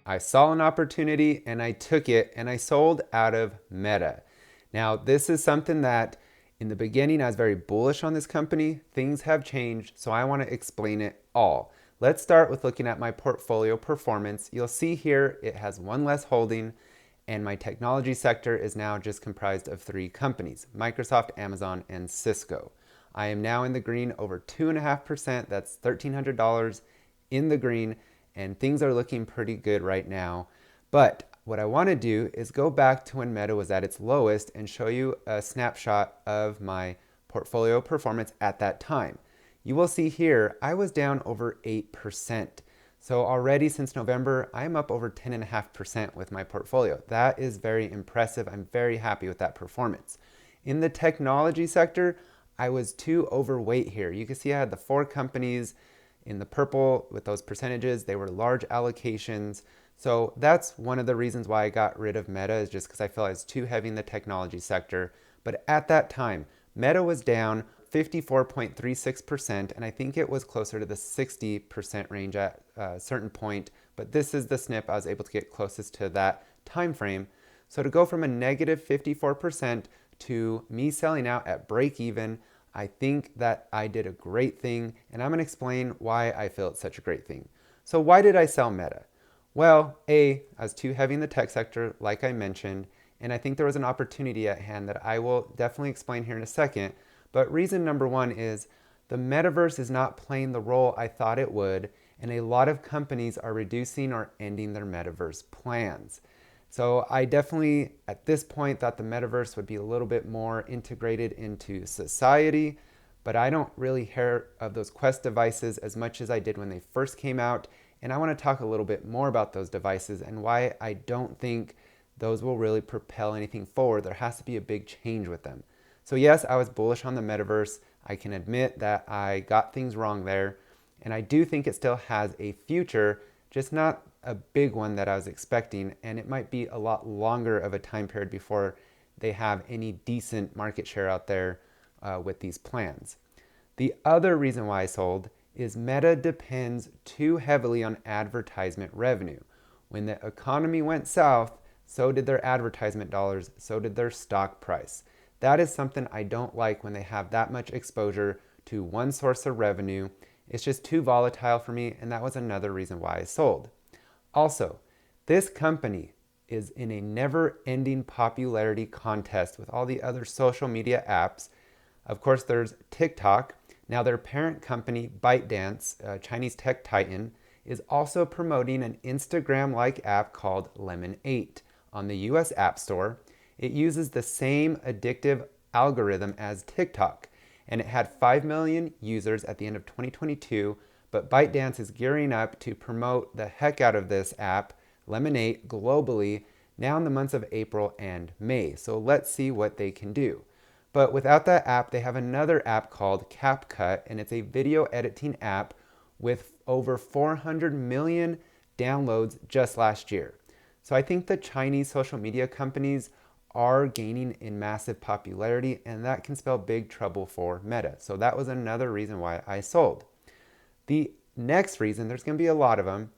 I saw an opportunity and I took it and I sold out of Meta. Now, this is something that in the beginning I was very bullish on this company. Things have changed, so I want to explain it all. Let's start with looking at my portfolio performance. You'll see here it has one less holding, and my technology sector is now just comprised of 3 companies: Microsoft, Amazon, and Cisco. I am now in the green over 2.5%. That's $1,300 in the green, and things are looking pretty good right now. But what I want to do is go back to when Meta was at its lowest and show you a snapshot of my portfolio performance at that time. You will see here I was down over 8%. So already since November, I'm up over 10.5% with my portfolio. That is very impressive. I'm very happy with that performance. In the technology sector, I was too overweight here. You can see I had the 4 companies in the purple with those percentages. They were large allocations. So that's one of the reasons why I got rid of Meta, is just because I felt I was too heavy in the technology sector. But at that time, Meta was down 54.36%, and I think it was closer to the 60% range at a certain point. But this is the snip I was able to get closest to that time frame. So to go from a negative 54% to me selling out at break even, I think that I did a great thing, and I'm going to explain why I feel it's such a great thing. So why did I sell Meta? Well, I was too heavy in the tech sector, like I mentioned, and I think there was an opportunity at hand that I will definitely explain here in a second. But reason number 1 is the metaverse is not playing the role I thought it would, and a lot of companies are reducing or ending their metaverse plans. So I definitely, at this point, thought the metaverse would be a little bit more integrated into society, but I don't really hear of those Quest devices as much as I did when they first came out. And I want to talk a little bit more about those devices and why I don't think those will really propel anything forward. There has to be a big change with them. So yes, I was bullish on the metaverse. I can admit that I got things wrong there. And I do think it still has a future, just not a big one that I was expecting. And it might be a lot longer of a time period before they have any decent market share out there with these plans. The other reason why I sold is Meta depends too heavily on advertisement revenue. When the economy went south, so did their advertisement dollars, so did their stock price. That is something I don't like when they have that much exposure to one source of revenue. It's just too volatile for me, and that was another reason why I sold. Also, this company is in a never-ending popularity contest with all the other social media apps. Of course, there's TikTok. Now, their parent company, ByteDance, a Chinese tech titan, is also promoting an Instagram-like app called Lemon8 on the US App Store. It uses the same addictive algorithm as TikTok, and it had 5 million users at the end of 2022, but ByteDance is gearing up to promote the heck out of this app, Lemon8, globally, now in the months of April and May. So let's see what they can do. But without that app, they have another app called CapCut, and it's a video editing app with over 400 million downloads just last year. So I think the Chinese social media companies are gaining in massive popularity, and that can spell big trouble for Meta. So that was another reason why I sold. The next reason, there's going to be a lot of them,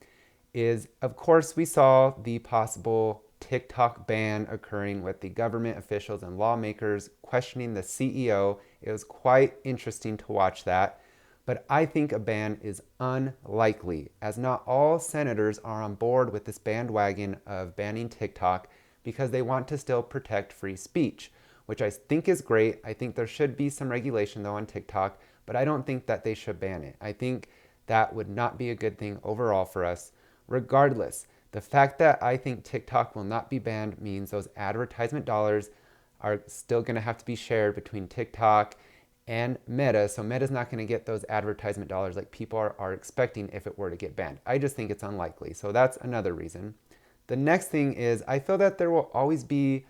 is of course we saw the possible TikTok ban occurring with the government officials and lawmakers questioning the CEO. It was quite interesting to watch that, but I think a ban is unlikely, as not all senators are on board with this bandwagon of banning TikTok because they want to still protect free speech, which I think is great. I think there should be some regulation though on TikTok, but I don't think that they should ban it. I think that would not be a good thing overall for us. Regardless, the fact that I think TikTok will not be banned means those advertisement dollars are still going to have to be shared between TikTok and Meta. So Meta's not going to get those advertisement dollars like people are expecting if it were to get banned. I just think it's unlikely. So that's another reason. The next thing is I feel that there will always be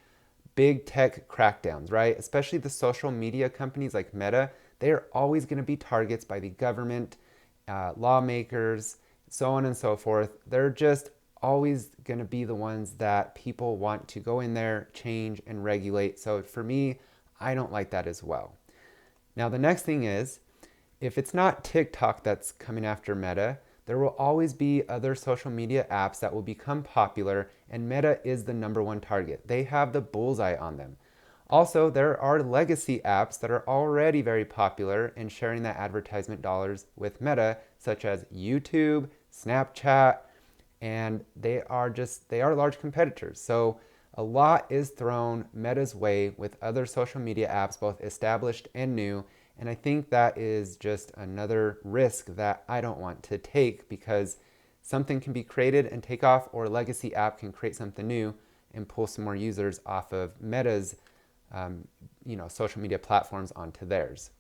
big tech crackdowns, right? Especially the social media companies like Meta. They are always going to be targets by the government, lawmakers, so on and so forth. They're just always going to be the ones that people want to go in there, change, and regulate. So for me, I don't like that as well. Now, the next thing is, if it's not TikTok that's coming after Meta, There will always be other social media apps that will become popular, and Meta is the #1 target. They have the bullseye on them. Also, there are legacy apps that are already very popular and sharing that advertisement dollars with Meta, such as YouTube, Snapchat, and they are large competitors. So a lot is thrown Meta's way with other social media apps, both established and new. And I think that is just another risk that I don't want to take, because something can be created and take off, or a legacy app can create something new and pull some more users off of Meta's social media platforms onto theirs.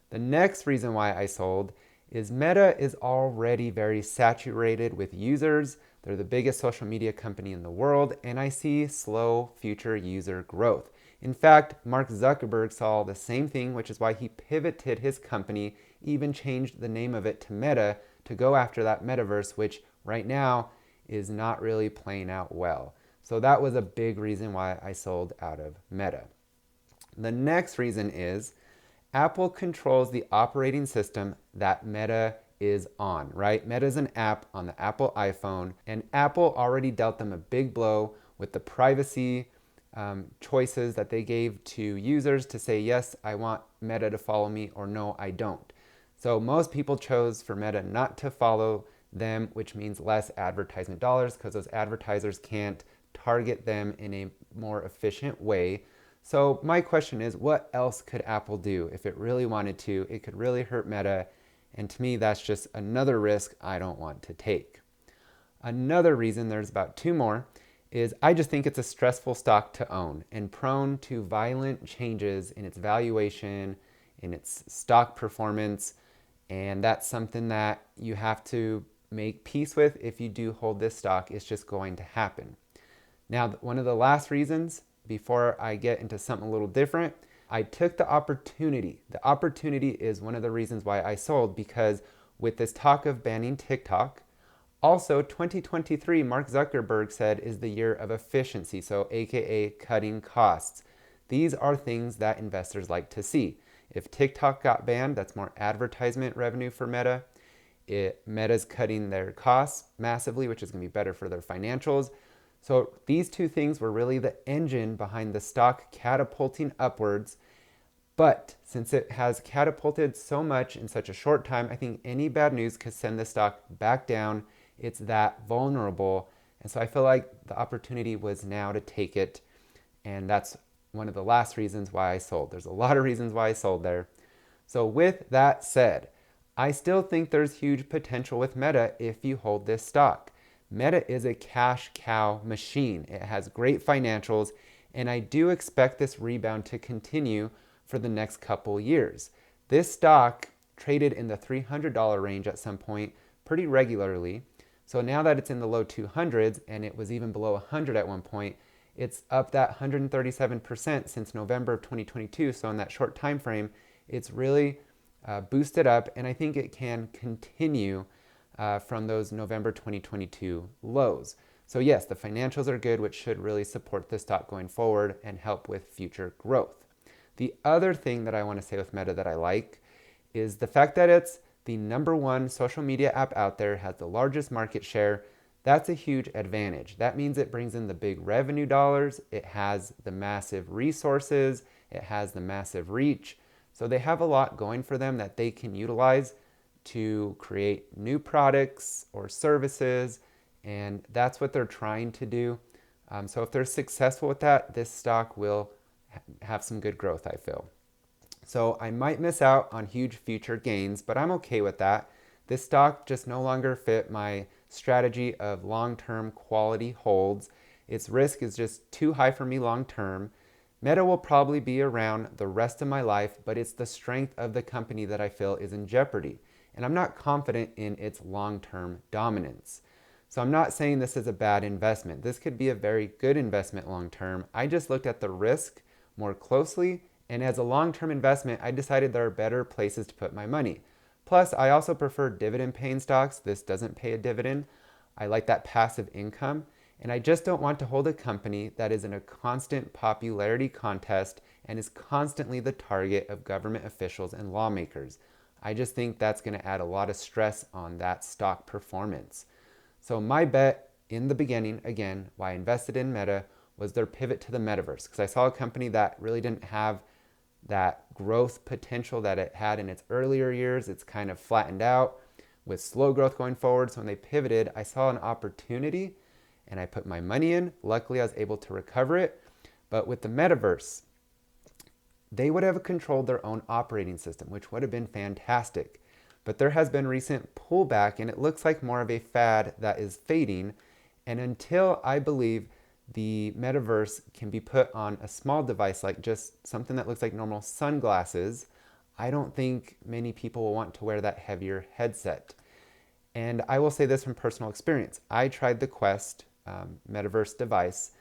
The next reason why I sold is Meta is already very saturated with users. They're the biggest social media company in the world, and I see slow future user growth. In fact, Mark Zuckerberg saw the same thing, which is why he pivoted his company, even changed the name of it to Meta to go after that metaverse, which right now is not really playing out well. So that was a big reason why I sold out of Meta. The next reason is Apple controls the operating system that Meta is on, right? Meta is an app on the Apple iPhone, and Apple already dealt them a big blow with the privacy choices that they gave to users to say, yes, I want Meta to follow me, or no, I don't. So most people chose for Meta not to follow them, which means less advertisement dollars, because those advertisers can't target them in a more efficient way. So my question is, what else could Apple do if it really wanted to? It could really hurt Meta, and to me, that's just another risk I don't want to take. Another reason, there's about two more, is I just think it's a stressful stock to own and prone to violent changes in its valuation, in its stock performance, and that's something that you have to make peace with. If you do hold this stock, it's just going to happen. Now, one of the last reasons, before I get into something a little different, I took the opportunity. The opportunity is one of the reasons why I sold, because with this talk of banning TikTok, also 2023, Mark Zuckerberg said, is the year of efficiency, so AKA cutting costs. These are things that investors like to see. If TikTok got banned, that's more advertisement revenue for Meta. Meta's cutting their costs massively, which is going to be better for their financials. So these two things were really the engine behind the stock catapulting upwards. But since it has catapulted so much in such a short time, I think any bad news could send the stock back down. It's that vulnerable. And so I feel like the opportunity was now to take it. And that's one of the last reasons why I sold. There's a lot of reasons why I sold there. So with that said, I still think there's huge potential with Meta if you hold this stock. Meta is a cash cow machine. It has great financials, and I do expect this rebound to continue for the next couple years. This stock traded in the $300 range at some point pretty regularly. So now that it's in the low 200s, and it was even below 100 at one point, it's up that 137% since November of 2022. So in that short time frame, it's really boosted up, and I think it can continue from those November 2022 lows. So yes, the financials are good, which should really support the stock going forward and help with future growth. The other thing that I want to say with Meta that I like is the fact that it's the #1 social media app out there, has the largest market share. That's a huge advantage. That means it brings in the big revenue dollars. It has the massive resources. It has the massive reach. So they have a lot going for them that they can utilize to create new products or services, and that's what they're trying to do. So if they're successful with that, this stock will have some good growth, I feel. So I might miss out on huge future gains, but I'm okay with that. This stock just no longer fit my strategy of long-term quality holds. Its risk is just too high for me long-term. Meta will probably be around the rest of my life, but it's the strength of the company that I feel is in jeopardy. And I'm not confident in its long-term dominance. So I'm not saying this is a bad investment. This could be a very good investment long-term. I just looked at the risk more closely, and as a long-term investment, I decided there are better places to put my money. Plus, I also prefer dividend-paying stocks. This doesn't pay a dividend. I like that passive income, and I just don't want to hold a company that is in a constant popularity contest and is constantly the target of government officials and lawmakers. I just think that's going to add a lot of stress on that stock performance. So my bet in the beginning, again, why I invested in Meta, was their pivot to the metaverse, because I saw a company that really didn't have that growth potential that it had in its earlier years. It's kind of flattened out with slow growth going forward. So when they pivoted, I saw an opportunity and I put my money in. Luckily, I was able to recover it. But with the metaverse, they would have controlled their own operating system, which would have been fantastic. But there has been recent pullback, and it looks like more of a fad that is fading. And until I believe the metaverse can be put on a small device, like just something that looks like normal sunglasses, I don't think many people will want to wear that heavier headset. And I will say this from personal experience. I tried the Quest metaverse device,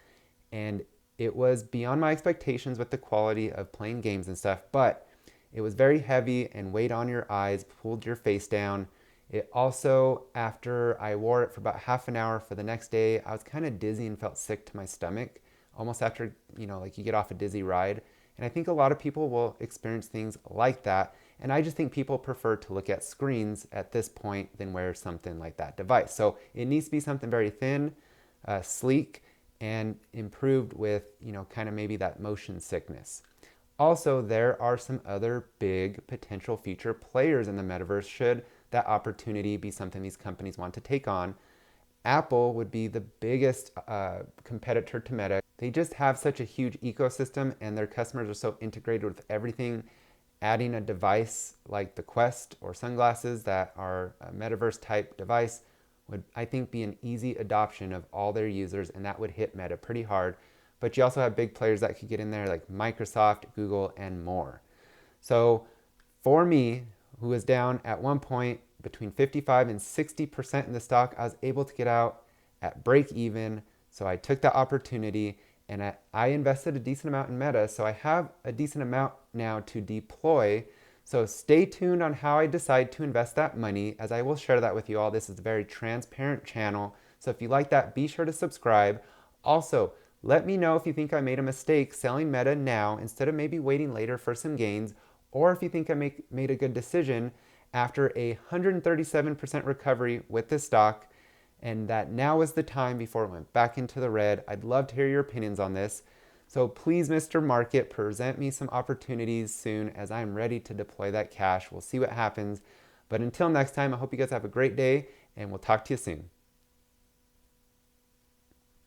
and it was beyond my expectations with the quality of playing games and stuff, but it was very heavy and weighed on your eyes, pulled your face down. It also, after I wore it for about half an hour for the next day, I was kind of dizzy and felt sick to my stomach, almost after, like you get off a dizzy ride. And I think a lot of people will experience things like that. And I just think people prefer to look at screens at this point than wear something like that device. So it needs to be something very thin, sleek, and improved with, kind of maybe that motion sickness. Also, there are some other big potential future players in the metaverse should that opportunity be something these companies want to take on. Apple would be the biggest competitor to Meta. They just have such a huge ecosystem and their customers are so integrated with everything. Adding a device like the Quest or sunglasses that are a metaverse type device would, I think, be an easy adoption of all their users, and that would hit Meta pretty hard. But you also have big players that could get in there like Microsoft, Google, and more. So for me, who was down at one point between 55 and 60% in the stock, I was able to get out at break even. So I took that opportunity and I invested a decent amount in Meta. So I have a decent amount now to deploy. So stay tuned on how I decide to invest that money, as I will share that with you all. This is a very transparent channel. So if you like that, be sure to subscribe. Also, let me know if you think I made a mistake selling Meta now instead of maybe waiting later for some gains, or if you think I made a good decision after a 137% recovery with this stock, and that now is the time before it went back into the red. I'd love to hear your opinions on this. So please, Mr. Market, present me some opportunities soon, as I'm ready to deploy that cash. We'll see what happens. But until next time, I hope you guys have a great day, and we'll talk to you soon.